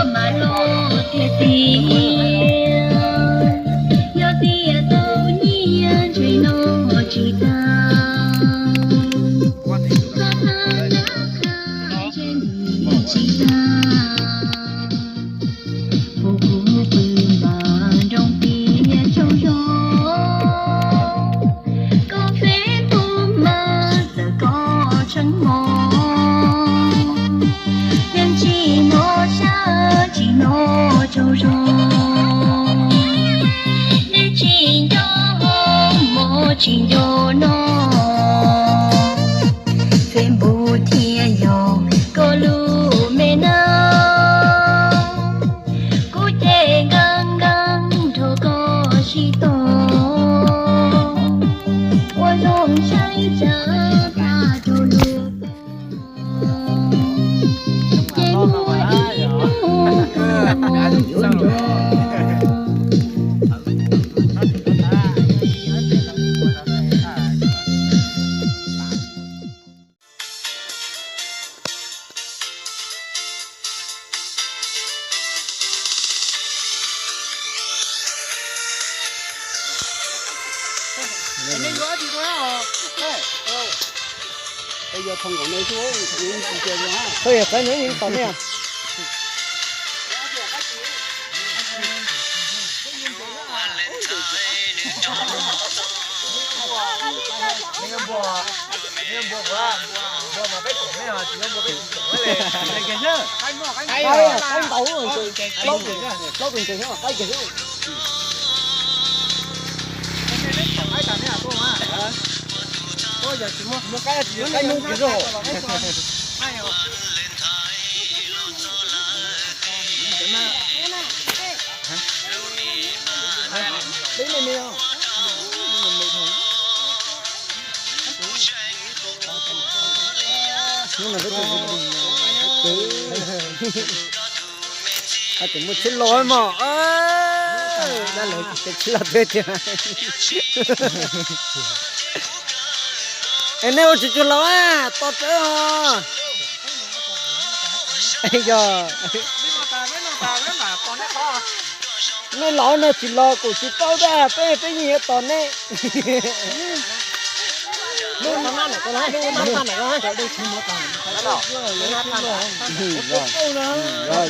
mà lo thiệt tiền yo tia tao nhỉ chơi nó chỉ ta châu rô để chỉ cho một chỉ cho nó phim bù thiên yo cô lu mê na cô thể ngang ngang thô có chỉ to qua dòng trái cha ta thô lu bây giờ không có nơi xuống thì chơi nữa ha. Thôi phải nữa những tầm nha. Cái tàu rồi lót tiền á, lót tiền á, cái kìa. Ôi giờ chỉ mua cái mua cái rồi. Đấy này nè. Nhưng mà rất là chỉ một chiếc lối mà đã lấy cái chiếc lối thế chứ em nếu chỉ cho lối à to thế hả bây giờ mấy lối nó chỉ lo của chỉ tao ra cái gì to này luôn nó này con này luôn nó này con này đây chỉ một tầng rồi